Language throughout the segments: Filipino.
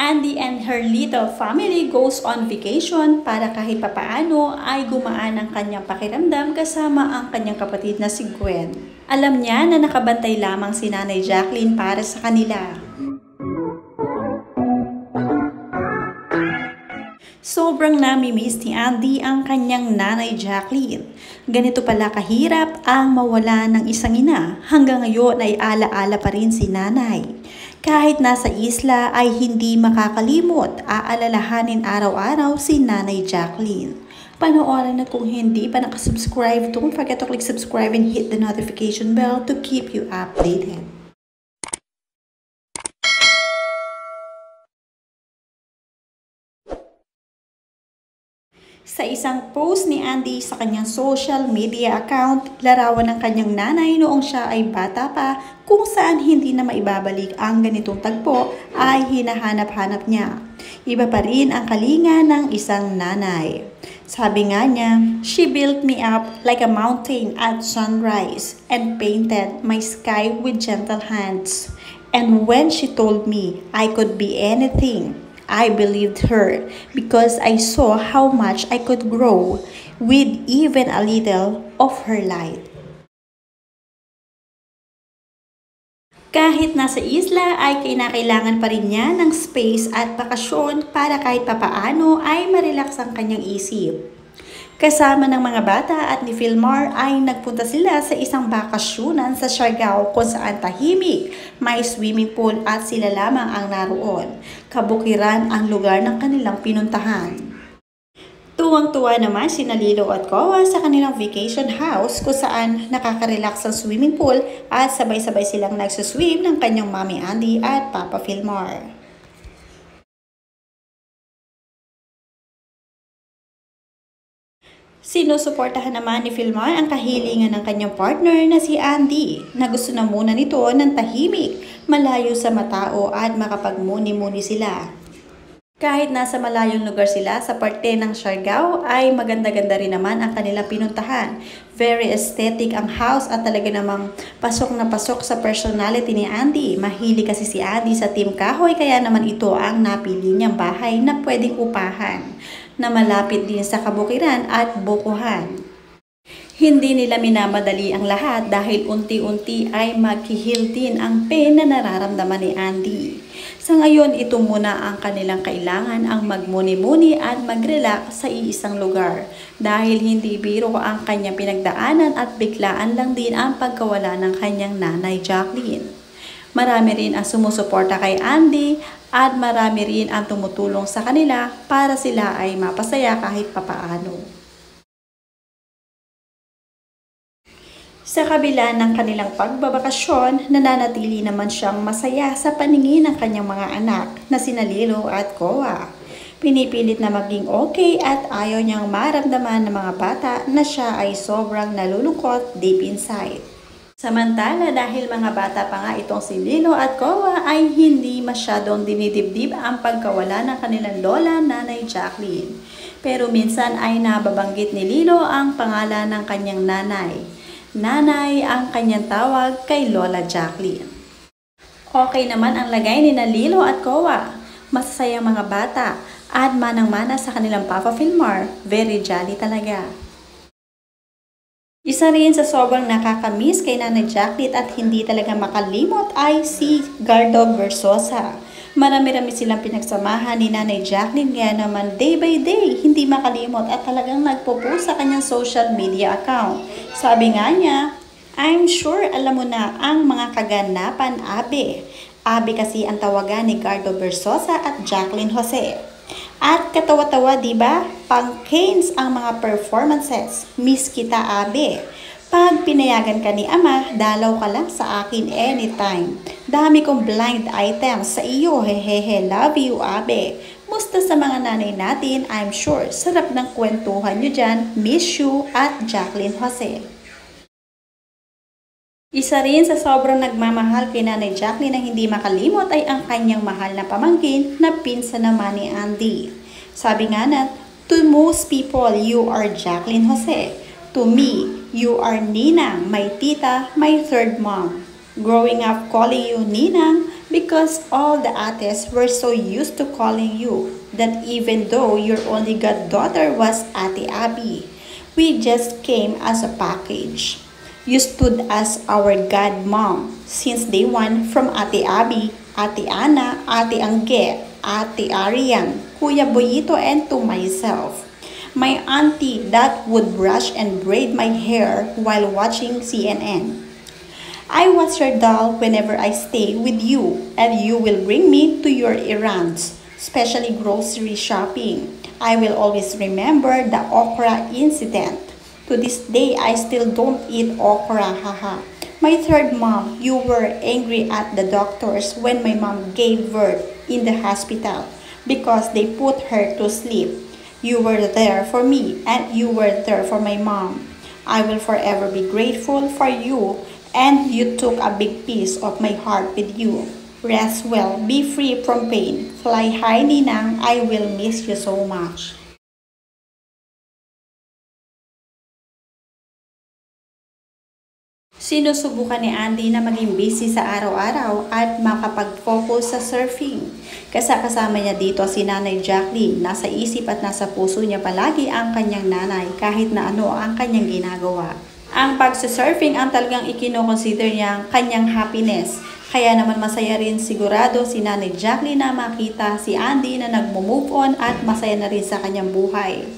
Andy and her little family goes on vacation para kahit papaano ay gumaan ang kanyang pakiramdam kasama ang kanyang kapatid na si Gwen. Alam niya na nakabantay lamang si Nanay Jacqueline para sa kanila. Sobrang nami-miss ni Andy ang kanyang Nanay Jacqueline. Ganito pala kahirap ang mawala ng isang ina. Hanggang ngayon ay ala-ala pa rin si Nanay. Kahit nasa isla ay hindi makakalimot, aalalahanin araw-araw si Nanay Jacqueline. Panoorin na kung hindi pa nakasubscribe, don't forget to click subscribe and hit the notification bell to keep you updated. Sa isang post ni Andy sa kanyang social media account, larawan ng kanyang nanay noong siya ay bata pa kung saan hindi na maibabalik ang ganitong tagpo ay hinahanap-hanap niya. Iba pa rin ang kalinga ng isang nanay. Sabi nga niya, "She built me up like a mountain at sunrise and painted my sky with gentle hands. And when she told me I could be anything, I believed her because I saw how much I could grow with even a little of her light." Kahit nasa isla ay kinakailangan pa rin niya ng space at bakasyon para kahit papaano ay marelax ang kanyang isip. Kasama ng mga bata at ni Philmar ay nagpunta sila sa isang bakasyonan sa Siargao kung saan tahimik, may swimming pool at sila lamang ang naroon. Kabukiran ang lugar ng kanilang pinuntahan. Tuwang-tuwa naman sina Lilo at Kowa sa kanilang vacation house kung saan nakaka-relax ang swimming pool at sabay-sabay silang nagsuswim ng kanyang Mommy Andy at Papa Philmar. Sinusuportahan naman ni Philmar ang kahilingan ng kanyang partner na si Andy na gusto na muna nito ng tahimik, malayo sa matao at makapagmuni-muni sila. Kahit nasa malayong lugar sila sa parte ng Siargao ay maganda-ganda rin naman ang kanilang pinuntahan. Very aesthetic ang house at talaga namang pasok na pasok sa personality ni Andy. Mahilig kasi si Andy sa Team Kahoy kaya naman ito ang napili niyang bahay na pwedeng upahan, na malapit din sa kabukiran at bukuhan. Hindi nila minamadali ang lahat dahil unti-unti ay maghihil din ang pain na nararamdaman ni Andy. Sa ngayon, ito muna ang kanilang kailangan, ang magmuni-muni at mag-relax sa iisang lugar dahil hindi biro ang kanyang pinagdaanan at biglaan lang din ang pagkawala ng kanyang Nanay Jacqueline. Marami rin ang sumusuporta kay Andy at marami rin ang tumutulong sa kanila para sila ay mapasaya kahit papaano. Sa kabila ng kanilang pagbabakasyon, nananatili naman siyang masaya sa paningin ng kanyang mga anak na sina Lilo at Kowa. Pinipilit na maging okay at ayaw niyang maramdaman ng mga bata na siya ay sobrang nalulungkot deep inside. Samantala dahil mga bata pa nga itong si Lilo at Kowa ay hindi masyadong dinidibdib ang pagkawala ng kanilang lola Nanay Jacqueline. Pero minsan ay nababanggit ni Lilo ang pangalan ng kanyang nanay. Nanay ang kanyang tawag kay Lola Jacqueline. Okay naman ang lagay ni Lilo at Kowa. Masasayang mga bata at manang-mana sa kanilang Papa Philmar. Very jolly talaga. Isa rin sa sobrang nakakamiss kay Nanay Jacqueline at hindi talaga makalimot ay si Gardo Versosa. Marami-rami silang pinagsamahan ni Nanay Jacqueline kaya naman day by day hindi makalimot at talagang nagpo-post sa kanyang social media account. Sabi nga niya, "I'm sure alam mo na ang mga kaganapan, Abe." Abe kasi ang tawagan ni Gardo Versosa at Jacqueline Jose. At katawa-tawa, diba? Pang-canes ang mga performances. Miss kita, Abe. Pag pinayagan ka ni Ama, dalaw ka lang sa akin anytime. Dami kong blind items sa iyo, hehehe, love you, Abe. Musta sa mga nanay natin, I'm sure. Sarap ng kwentuhan nyo dyan, miss you, at Jacqueline Jose. Isa rin sa sobrang nagmamahal kay Nanay Jacqueline na hindi makalimot ay ang kanyang mahal na pamangkin na pinsan naman ni Andy. Sabi nga na, "To most people, you are Jacqueline Jose. To me, you are Ninang, my tita, my third mom." Growing up calling you Ninang because all the ates were so used to calling you that even though your only goddaughter was Ate Abby, we just came as a package. You stood as our godmom since day one from Ate Abby, Ate Ana, Ate Angge, Ate Arian, Kuya Boyito, and to myself. My auntie that would brush and braid my hair while watching CNN. I was your doll whenever I stay with you, and you will bring me to your errands, especially grocery shopping. I will always remember the okra incident. To this day, I still don't eat okra, haha. My third mom, you were angry at the doctors when my mom gave birth in the hospital because they put her to sleep. You were there for me, and you were there for my mom. I will forever be grateful for you, and you took a big piece of my heart with you. Rest well, be free from pain. Fly high, Ninang, I will miss you so much. Sinusubukan ni Andy na maging busy sa araw-araw at makapag-focus sa surfing. Kasama niya dito si Nanay Jacqueline. Nasa isip at nasa puso niya palagi ang kanyang nanay kahit na ano ang kanyang ginagawa. Ang pagsasurfing ang talagang ikinoconsider niyang kanyang happiness. Kaya naman masaya rin sigurado si Nanay Jacqueline na makita si Andy na nagmo-move on at masaya na rin sa kanyang buhay.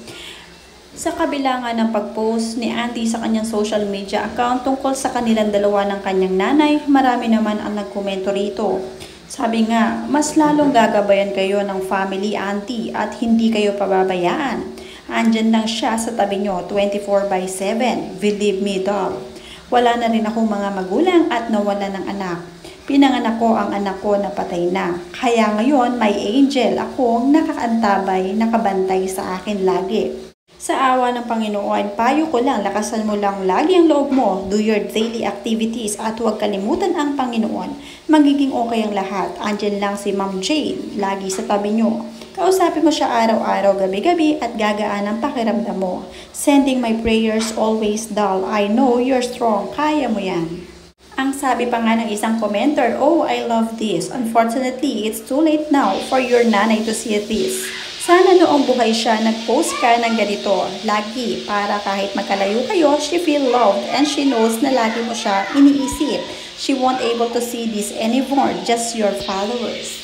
Sa kabila nga ng pag-post ni Andy sa kanyang social media account tungkol sa kanilang dalawa ng kanyang nanay, marami naman ang nagkomento rito. Sabi nga, mas lalong gagabayan kayo ng family, Auntie, at hindi kayo pababayaan. Andyan lang siya sa tabi nyo 24/7. Believe me, doll. Wala na rin akong mga magulang at nawala ng anak. Pinanganak ko ang anak ko na patay na. Kaya ngayon may angel akong nakaantabay, nakabantay sa akin lagi. Sa awa ng Panginoon, payo ko lang, lakasan mo lang lagi ang loob mo, do your daily activities at huwag kalimutan ang Panginoon. Magiging okay ang lahat. Andyan lang si Ma'am Jane, lagi sa tabi nyo. Kausapin mo siya araw-araw, gabi-gabi at gagaan ang pakiramdam mo. Sending my prayers always, doll. I know you're strong. Kaya mo yan. Ang sabi pa nga ng isang commenter, oh, I love this. Unfortunately, it's too late now for your nanay to see this. Sana noong buhay siya, nag-post ka ng ganito, lagi, para kahit magkalayo kayo, she feel loved and she knows na lagi mo siya iniisip. She won't able to see this anymore, just your followers.